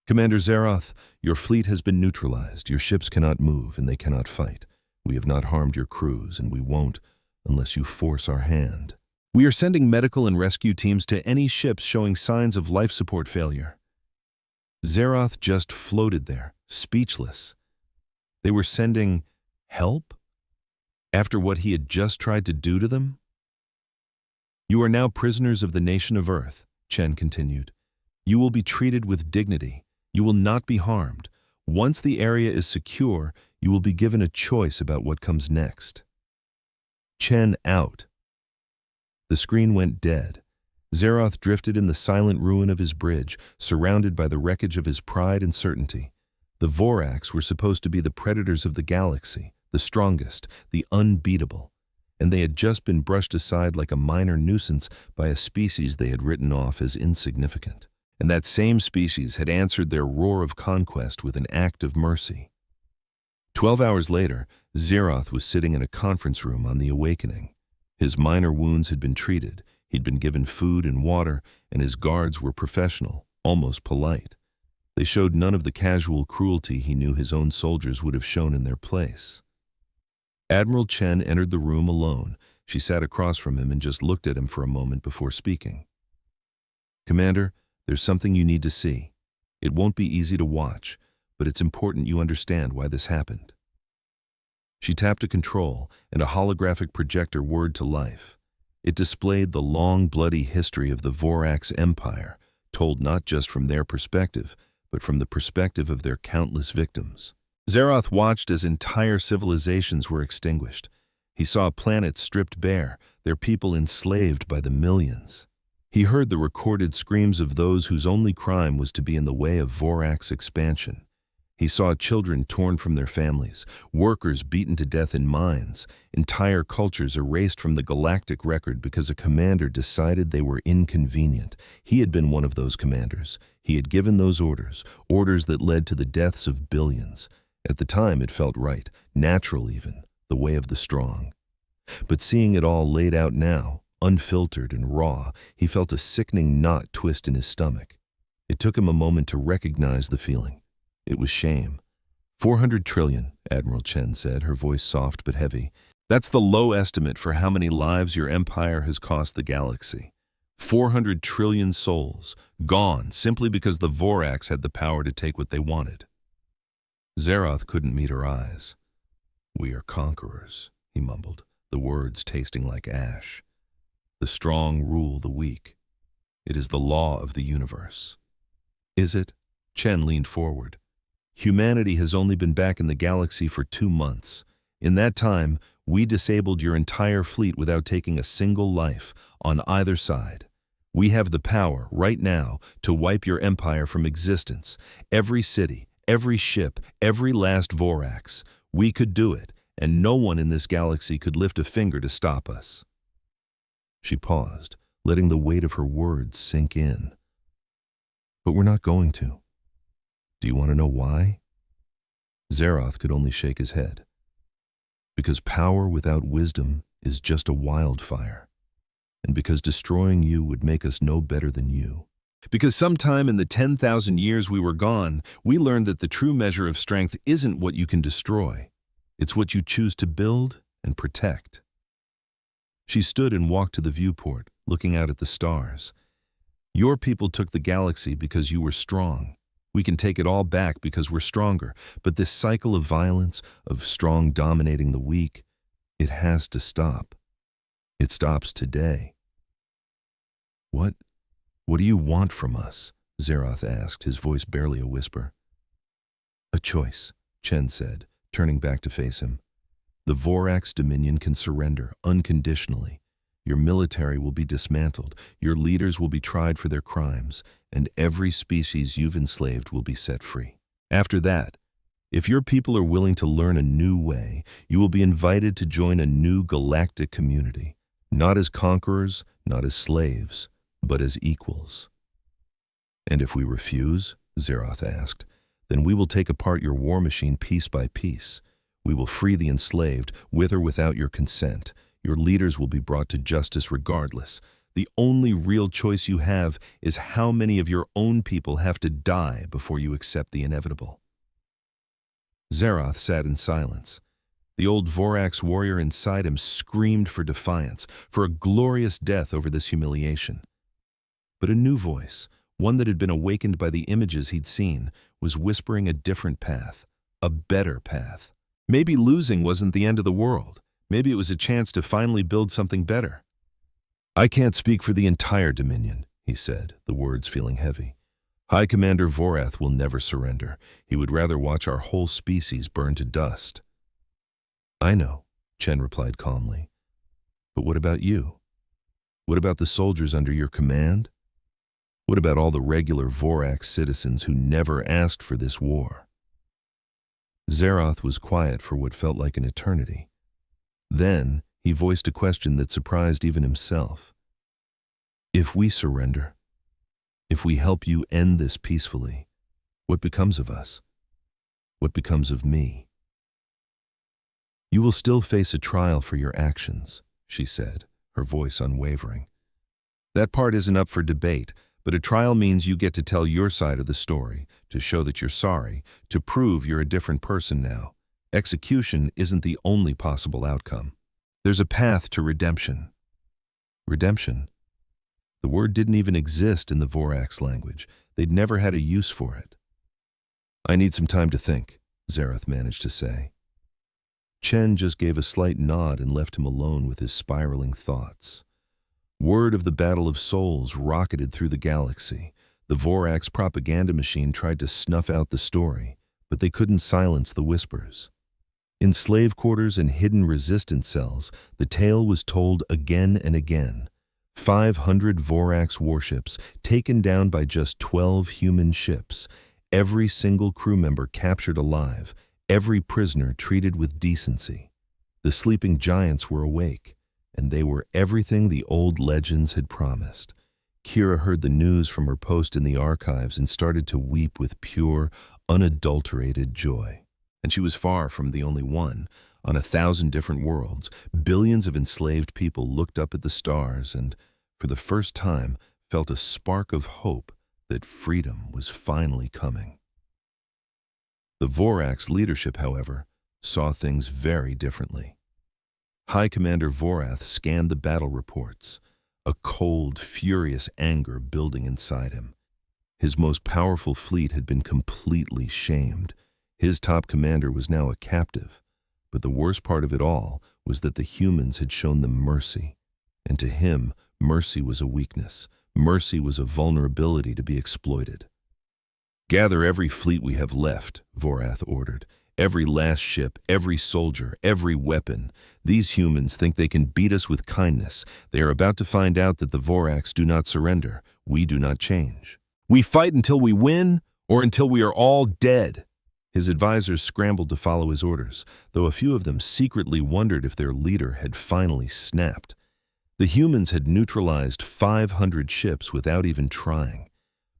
"Commander Zaroth, your fleet has been neutralized. Your ships cannot move, and they cannot fight. We have not harmed your crews, and we won't unless you force our hand. We are sending medical and rescue teams to any ships showing signs of life support failure." Zaroth just floated there, speechless. They were sending help? After what he had just tried to do to them? "You are now prisoners of the nation of Earth," Chen continued. "You will be treated with dignity. You will not be harmed. Once the area is secure, you will be given a choice about what comes next." Chen out. The screen went dead. Zaroth drifted in the silent ruin of his bridge, surrounded by the wreckage of his pride and certainty. The Vorax were supposed to be the predators of the galaxy, the strongest, the unbeatable, and they had just been brushed aside like a minor nuisance by a species they had written off as insignificant. And that same species had answered their roar of conquest with an act of mercy. 12 hours later, Zaroth was sitting in a conference room on the Awakening. His minor wounds had been treated, he'd been given food and water, and his guards were professional, almost polite. They showed none of the casual cruelty he knew his own soldiers would have shown in their place. Admiral Chen entered the room alone. She sat across from him and just looked at him for a moment before speaking. "Commander, there's something you need to see. It won't be easy to watch, but it's important you understand why this happened." She tapped a control, and a holographic projector whirred to life. It displayed the long, bloody history of the Vorax Empire, told not just from their perspective, but from the perspective of their countless victims. Zaroth watched as entire civilizations were extinguished. He saw planets stripped bare, their people enslaved by the millions. He heard the recorded screams of those whose only crime was to be in the way of Vorax expansion. He saw children torn from their families, workers beaten to death in mines, entire cultures erased from the galactic record because a commander decided they were inconvenient. He had been one of those commanders. He had given those orders, orders that led to the deaths of billions. At the time it felt right, natural even, the way of the strong. But seeing it all laid out now, unfiltered and raw, he felt a sickening knot twist in his stomach. It took him a moment to recognize the feeling. It was shame. 400 trillion, Admiral Chen said, her voice soft but heavy. That's the low estimate for how many lives your empire has cost the galaxy. 400 trillion souls, gone simply because the Vorax had the power to take what they wanted. Zaroth couldn't meet her eyes. "We are conquerors," he mumbled, the words tasting like ash. "The strong rule the weak. It is the law of the universe." "Is it?" Chen leaned forward. "Humanity has only been back in the galaxy for 2 months. In that time, we disabled your entire fleet without taking a single life on either side. We have the power, right now, to wipe your empire from existence. Every city, every ship, every last Vorax. We could do it, and no one in this galaxy could lift a finger to stop us." She paused, letting the weight of her words sink in. "But we're not going to. Do you want to know why?" Zaroth could only shake his head. "Because power without wisdom is just a wildfire, and because destroying you would make us no better than you. Because sometime in the 10,000 years we were gone, we learned that the true measure of strength isn't what you can destroy. It's what you choose to build and protect. She stood and walked to the viewport, looking out at the stars. Your people took the galaxy because you were strong. We can take it all back because we're stronger. But this cycle of violence, of strong dominating the weak, it has to stop. It stops today. What do you want from us? Zeroth asked, his voice barely a whisper. A choice, Chen said, turning back to face him. The Vorax Dominion can surrender unconditionally. Your military will be dismantled, your leaders will be tried for their crimes, and every species you've enslaved will be set free. After that, if your people are willing to learn a new way, you will be invited to join a new galactic community, not as conquerors, not as slaves, but as equals. And if we refuse, Zeroth asked, then we will take apart your war machine piece by piece. We will free the enslaved, with or without your consent. Your leaders will be brought to justice regardless. The only real choice you have is how many of your own people have to die before you accept the inevitable. Zeroth sat in silence. The old Vorax warrior inside him screamed for defiance, for a glorious death over this humiliation. But a new voice, one that had been awakened by the images he'd seen, was whispering a different path, a better path. Maybe losing wasn't the end of the world. Maybe it was a chance to finally build something better. I can't speak for the entire Dominion, he said, the words feeling heavy. High Commander Vorath will never surrender. He would rather watch our whole species burn to dust. I know, Chen replied calmly. But what about you? What about the soldiers under your command? What about all the regular Vorax citizens who never asked for this war? Zeroth was quiet for what felt like an eternity. Then, he voiced a question that surprised even himself. If we surrender, if we help you end this peacefully, what becomes of us? What becomes of me? You will still face a trial for your actions, she said, her voice unwavering. That part isn't up for debate, but a trial means you get to tell your side of the story, to show that you're sorry, to prove you're a different person now. Execution isn't the only possible outcome. There's a path to redemption. Redemption? The word didn't even exist in the Vorax language. They'd never had a use for it. I need some time to think, Zeroth managed to say. Chen just gave a slight nod and left him alone with his spiraling thoughts. Word of the Battle of Souls rocketed through the galaxy. The Vorax propaganda machine tried to snuff out the story, but they couldn't silence the whispers. In slave quarters and hidden resistance cells, the tale was told again and again. 500 Vorax warships taken down by just 12 human ships, every single crew member captured alive, every prisoner treated with decency. The sleeping giants were awake, and they were everything the old legends had promised. Kira heard the news from her post in the archives and started to weep with pure, unadulterated joy. And she was far from the only one. On 1,000 different worlds, billions of enslaved people looked up at the stars and, for the first time, felt a spark of hope that freedom was finally coming. The Vorax leadership, however, saw things very differently. High Commander Vorath scanned the battle reports, a cold, furious anger building inside him. His most powerful fleet had been completely shamed. His top commander was now a captive. But the worst part of it all was that the humans had shown them mercy. And to him, mercy was a weakness. Mercy was a vulnerability to be exploited. Gather every fleet we have left, Vorath ordered. Every last ship, every soldier, every weapon. These humans think they can beat us with kindness. They are about to find out that the Vorax do not surrender. We do not change. We fight until we win or until we are all dead. His advisors scrambled to follow his orders, though a few of them secretly wondered if their leader had finally snapped. The humans had neutralized 500 ships without even trying.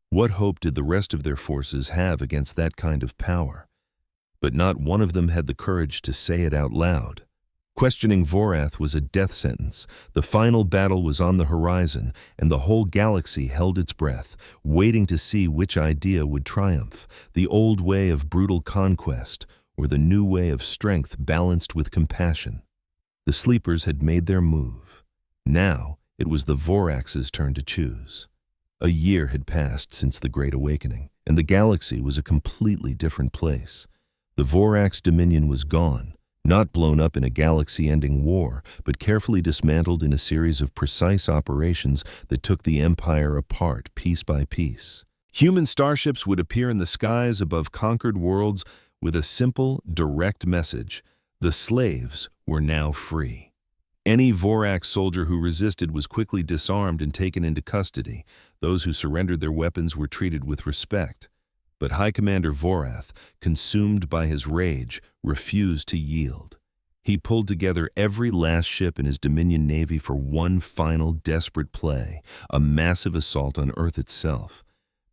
What hope did the rest of their forces have against that kind of power? But not one of them had the courage to say it out loud. Questioning Vorath was a death sentence. The final battle was on the horizon, and the whole galaxy held its breath, waiting to see which idea would triumph, the old way of brutal conquest, or the new way of strength balanced with compassion. The sleepers had made their move. Now it was the Vorax's turn to choose. A year had passed since the Great Awakening, and the galaxy was a completely different place. The Vorax dominion was gone, not blown up in a galaxy-ending war, but carefully dismantled in a series of precise operations that took the Empire apart piece by piece. Human starships would appear in the skies above conquered worlds with a simple, direct message: the slaves were now free. Any Vorax soldier who resisted was quickly disarmed and taken into custody. Those who surrendered their weapons were treated with respect. But High Commander Vorath, consumed by his rage, refused to yield. He pulled together every last ship in his Dominion Navy for one final desperate play, a massive assault on Earth itself.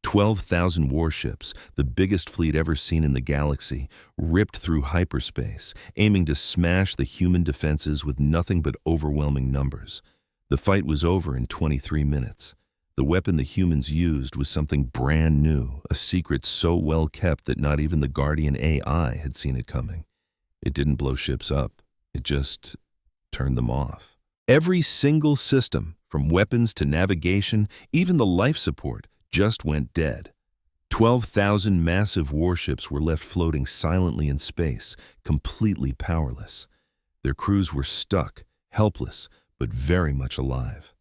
12,000 warships, the biggest fleet ever seen in the galaxy, ripped through hyperspace, aiming to smash the human defenses with nothing but overwhelming numbers. The fight was over in 23 minutes. The weapon the humans used was something brand new, a secret so well kept that not even the Guardian AI had seen it coming. It didn't blow ships up, it just turned them off. Every single system, from weapons to navigation, even the life support, just went dead. 12,000 massive warships were left floating silently in space, completely powerless. Their crews were stuck, helpless, but very much alive.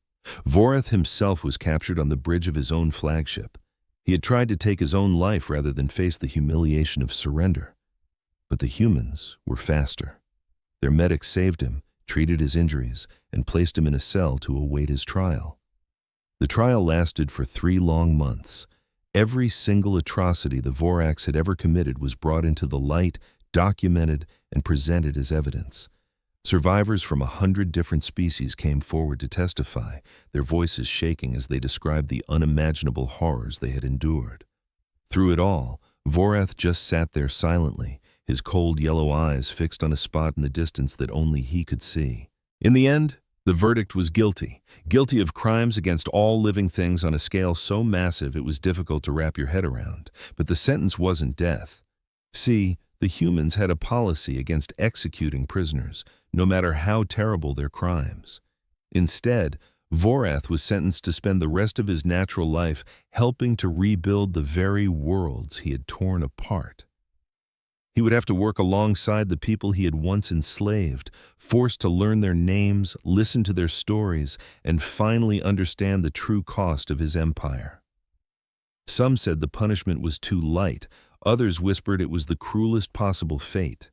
Vorath himself was captured on the bridge of his own flagship. He had tried to take his own life rather than face the humiliation of surrender. But the humans were faster. Their medics saved him, treated his injuries, and placed him in a cell to await his trial. The trial lasted for 3 long months. Every single atrocity the Vorax had ever committed was brought into the light, documented, and presented as evidence. Survivors from 100 different species came forward to testify, their voices shaking as they described the unimaginable horrors they had endured. Through it all, Vorath just sat there silently, his cold yellow eyes fixed on a spot in the distance that only he could see. In the end, the verdict was guilty. Guilty of crimes against all living things on a scale so massive it was difficult to wrap your head around. But the sentence wasn't death. See, the humans had a policy against executing prisoners, no matter how terrible their crimes. Instead, Vorath was sentenced to spend the rest of his natural life helping to rebuild the very worlds he had torn apart. He would have to work alongside the people he had once enslaved, forced to learn their names, listen to their stories, and finally understand the true cost of his empire. Some said the punishment was too light, others whispered it was the cruelest possible fate.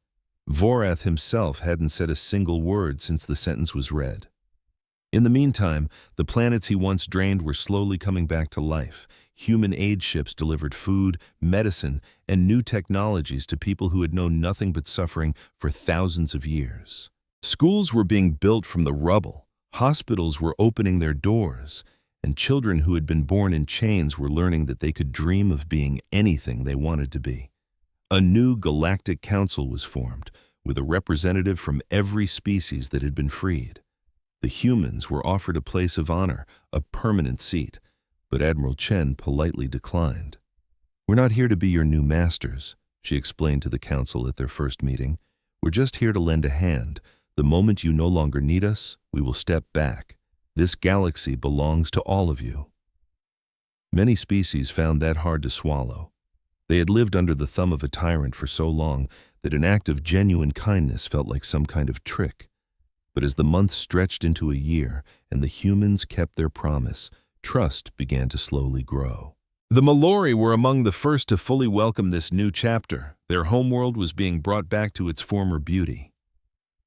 Vorath himself hadn't said a single word since the sentence was read. In the meantime, the planets he once drained were slowly coming back to life. Human aid ships delivered food, medicine, and new technologies to people who had known nothing but suffering for thousands of years. Schools were being built from the rubble, hospitals were opening their doors, and children who had been born in chains were learning that they could dream of being anything they wanted to be. A new galactic council was formed, with a representative from every species that had been freed. The humans were offered a place of honor, a permanent seat, but Admiral Chen politely declined. "We're not here to be your new masters," she explained to the council at their first meeting. "We're just here to lend a hand. The moment you no longer need us, we will step back. This galaxy belongs to all of you." Many species found that hard to swallow. They had lived under the thumb of a tyrant for so long that an act of genuine kindness felt like some kind of trick. But as the months stretched into a year and the humans kept their promise, trust began to slowly grow. The Mallory were among the first to fully welcome this new chapter. Their homeworld was being brought back to its former beauty.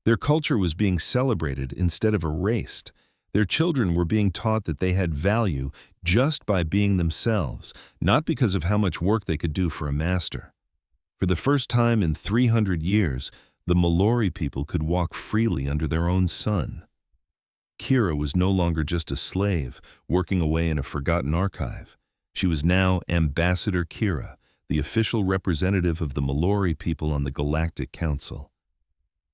Their culture was being celebrated instead of erased. Their children were being taught that they had value just by being themselves, not because of how much work they could do for a master. For the first time in 300 years, the Mallory people could walk freely under their own sun. Kira was no longer just a slave, working away in a forgotten archive. She was now Ambassador Kira, the official representative of the Mallory people on the Galactic Council.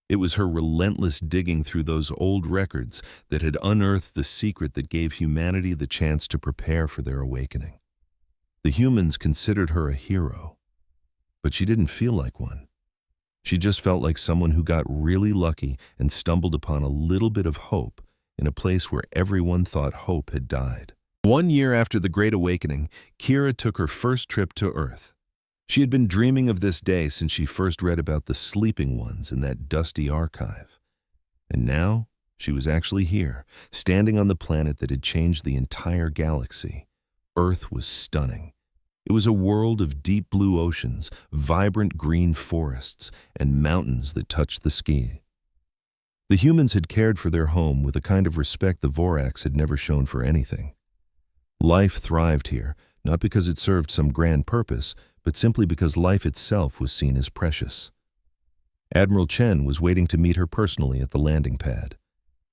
It was her relentless digging through those old records that had unearthed the secret that gave humanity the chance to prepare for their awakening. The humans considered her a hero, but she didn't feel like one. She just felt like someone who got really lucky and stumbled upon a little bit of hope in a place where everyone thought hope had died. 1 year after the Great Awakening, Kira took her first trip to Earth. She had been dreaming of this day since she first read about the sleeping ones in that dusty archive. And now, she was actually here, standing on the planet that had changed the entire galaxy. Earth was stunning. It was a world of deep blue oceans, vibrant green forests, and mountains that touched the sky. The humans had cared for their home with a kind of respect the Vorax had never shown for anything. Life thrived here, not because it served some grand purpose, but simply because life itself was seen as precious. Admiral Chen was waiting to meet her personally at the landing pad.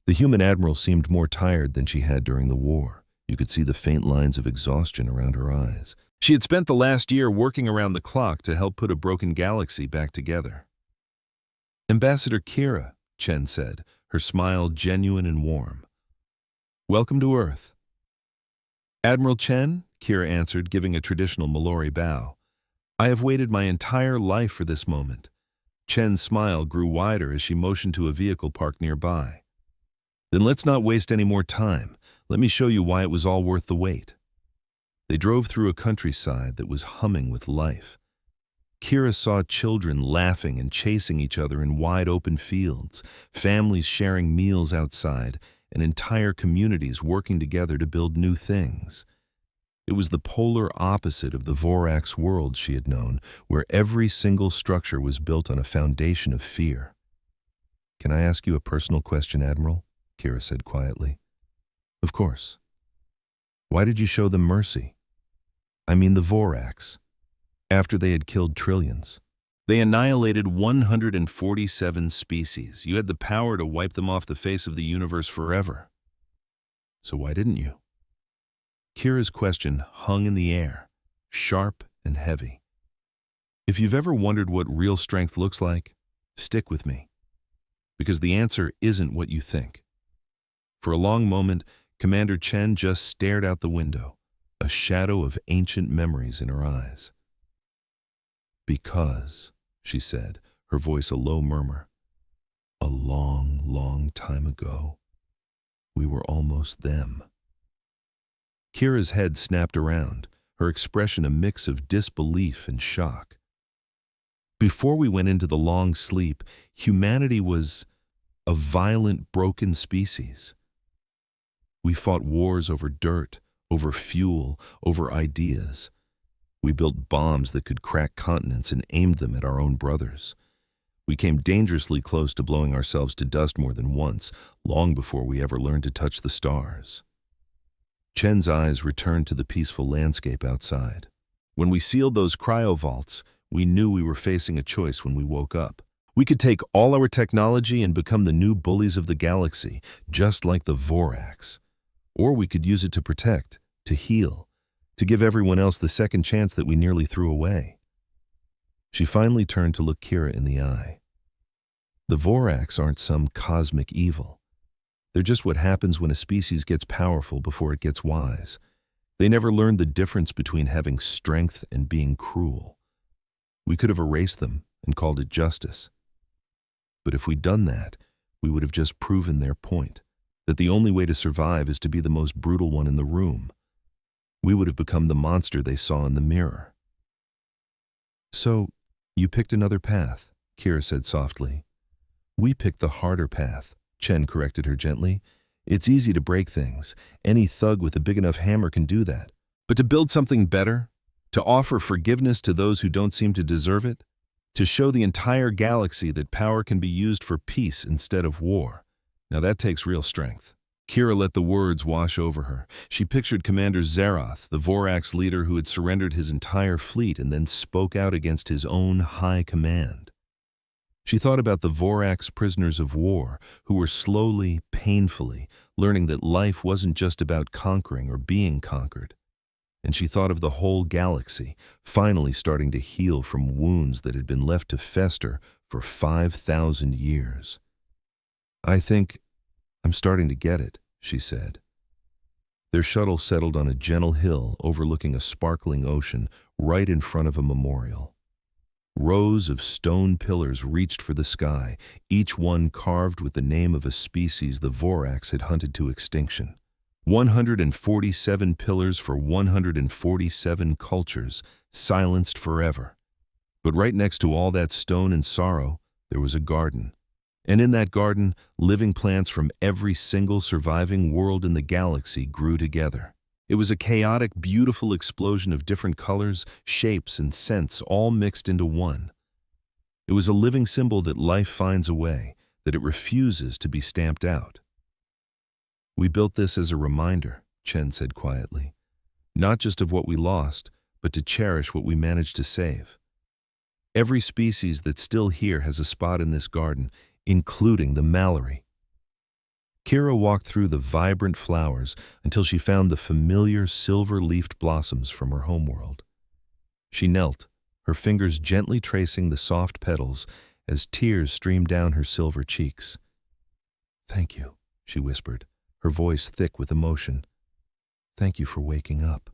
The human admiral seemed more tired than she had during the war. You could see the faint lines of exhaustion around her eyes. She had spent the last year working around the clock to help put a broken galaxy back together. "Ambassador Kira," Chen said, her smile genuine and warm. "Welcome to Earth." "Admiral Chen," Kira answered, giving a traditional Mallory bow. "I have waited my entire life for this moment." Chen's smile grew wider as she motioned to a vehicle parked nearby. "Then let's not waste any more time. Let me show you why it was all worth the wait." They drove through a countryside that was humming with life. Kira saw children laughing and chasing each other in wide open fields, families sharing meals outside, and entire communities working together to build new things. It was the polar opposite of the Vorax world she had known, where every single structure was built on a foundation of fear. "Can I ask you a personal question, Admiral?" Kira said quietly. "Of course." "Why did you show them mercy? I mean the Vorax, after they had killed trillions. They annihilated 147 species. You had the power to wipe them off the face of the universe forever. So why didn't you?" Kira's question hung in the air, sharp and heavy. If you've ever wondered what real strength looks like, stick with me, because the answer isn't what you think. For a long moment, Commander Chen just stared out the window, a shadow of ancient memories in her eyes. "Because," she said, her voice a low murmur, "a long, long time ago, we were almost them." Kira's head snapped around, her expression a mix of disbelief and shock. Before we went into the long sleep, humanity was a violent, broken species. We fought wars over dirt, over fuel, over ideas. We built bombs that could crack continents and aimed them at our own brothers. We came dangerously close to blowing ourselves to dust more than once, long before we ever learned to touch the stars. Chen's eyes returned to the peaceful landscape outside. When we sealed those cryo vaults, we knew we were facing a choice when we woke up. We could take all our technology and become the new bullies of the galaxy, just like the Vorax. Or we could use it to protect, to heal, to give everyone else the second chance that we nearly threw away. She finally turned to look Kira in the eye. The Vorax aren't some cosmic evil. They're just what happens when a species gets powerful before it gets wise. They never learned the difference between having strength and being cruel. We could have erased them and called it justice. But if we'd done that, we would have just proven their point, that the only way to survive is to be the most brutal one in the room. We would have become the monster they saw in the mirror. "So, you picked another path," Kira said softly. "We picked the harder path," Chen corrected her gently. "It's easy to break things. Any thug with a big enough hammer can do that. But to build something better, to offer forgiveness to those who don't seem to deserve it, to show the entire galaxy that power can be used for peace instead of war, now that takes real strength." Kira let the words wash over her. She pictured Commander Zeroth, the Vorax leader who had surrendered his entire fleet and then spoke out against his own high command. She thought about the Vorax prisoners of war who were slowly, painfully, learning that life wasn't just about conquering or being conquered. and she thought of the whole galaxy, finally starting to heal from wounds that had been left to fester for 5,000 years. "I think I'm starting to get it," she said. Their shuttle settled on a gentle hill overlooking a sparkling ocean right in front of a memorial. Rows of stone pillars reached for the sky, each one carved with the name of a species the Vorax had hunted to extinction. 147 pillars for 147 cultures, silenced forever. But right next to all that stone and sorrow, there was a garden. And in that garden, living plants from every single surviving world in the galaxy grew together. It was a chaotic, beautiful explosion of different colors, shapes, and scents all mixed into one. It was a living symbol that life finds a way, that it refuses to be stamped out. "We built this as a reminder," Chen said quietly. "Not just of what we lost, but to cherish what we managed to save. Every species that's still here has a spot in this garden, including the Mallory." Kira walked through the vibrant flowers until she found the familiar silver-leafed blossoms from her homeworld. She knelt, her fingers gently tracing the soft petals as tears streamed down her silver cheeks. "Thank you," she whispered, her voice thick with emotion. "Thank you for waking up."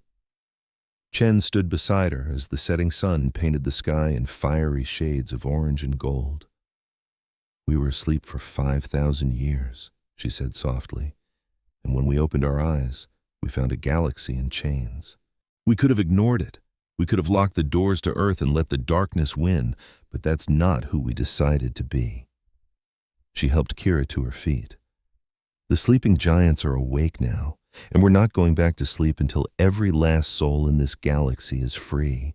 Chen stood beside her as the setting sun painted the sky in fiery shades of orange and gold. "We were asleep for 5,000 years, she said softly, "and when we opened our eyes, we found a galaxy in chains. We could have ignored it. We could have locked the doors to Earth and let the darkness win, but that's not who we decided to be." She helped Kira to her feet. "The sleeping giants are awake now, and we're not going back to sleep until every last soul in this galaxy is free."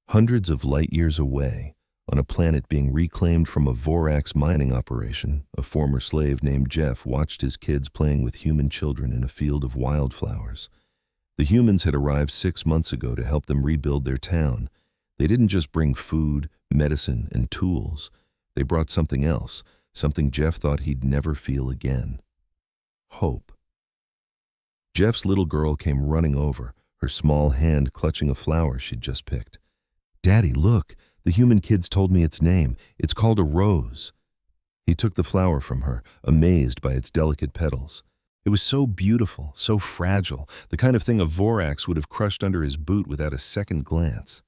Hundreds of light years away, on a planet being reclaimed from a Vorax mining operation, a former slave named Jeff watched his kids playing with human children in a field of wildflowers. The humans had arrived 6 months ago to help them rebuild their town. They didn't just bring food, medicine, and tools. They brought something else, something Jeff thought he'd never feel again. Hope. Jeff's little girl came running over, her small hand clutching a flower she'd just picked. "Daddy, look! The human kids told me its name. It's called a rose." He took the flower from her, amazed by its delicate petals. It was so beautiful, so fragile, the kind of thing a Vorax would have crushed under his boot without a second glance.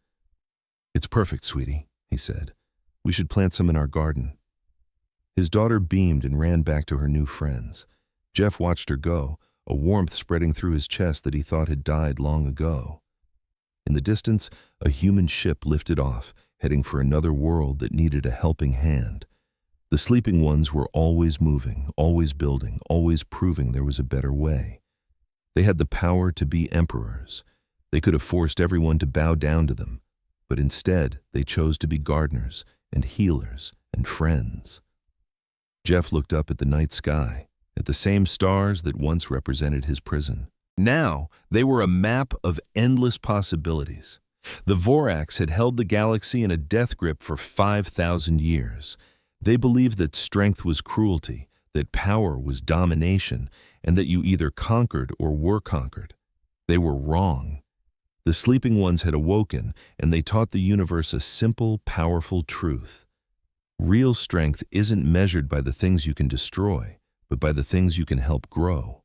"It's perfect, sweetie," he said. "We should plant some in our garden." His daughter beamed and ran back to her new friends. Jeff watched her go, a warmth spreading through his chest that he thought had died long ago. In the distance, a human ship lifted off, heading for another world that needed a helping hand. The sleeping ones were always moving, always building, always proving there was a better way. They had the power to be emperors. They could have forced everyone to bow down to them, but instead they chose to be gardeners and healers and friends. Jeff looked up at the night sky, at the same stars that once represented his prison. Now, they were a map of endless possibilities. The Vorax had held the galaxy in a death grip for 5,000 years. They believed that strength was cruelty, that power was domination, and that you either conquered or were conquered. They were wrong. The sleeping ones had awoken, and they taught the universe a simple, powerful truth. Real strength isn't measured by the things you can destroy, but by the things you can help grow.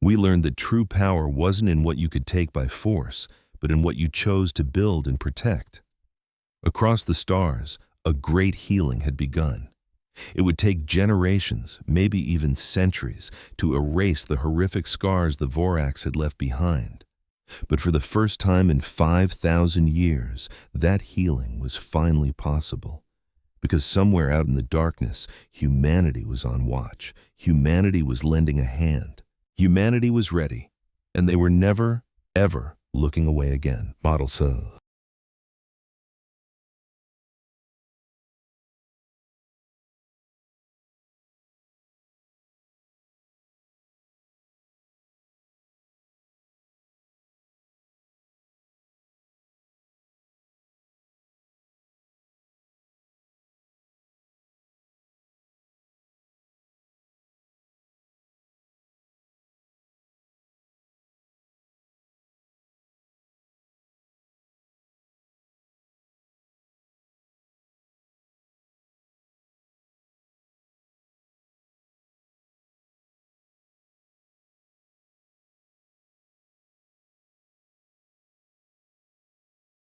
We learned that true power wasn't in what you could take by force, but in what you chose to build and protect. Across the stars, a great healing had begun. It would take generations, maybe even centuries, to erase the horrific scars the Vorax had left behind. But for the first time in 5,000 years, that healing was finally possible. Because somewhere out in the darkness, humanity was on watch. Humanity was lending a hand. Humanity was ready, and they were never, ever looking away again. Model cell.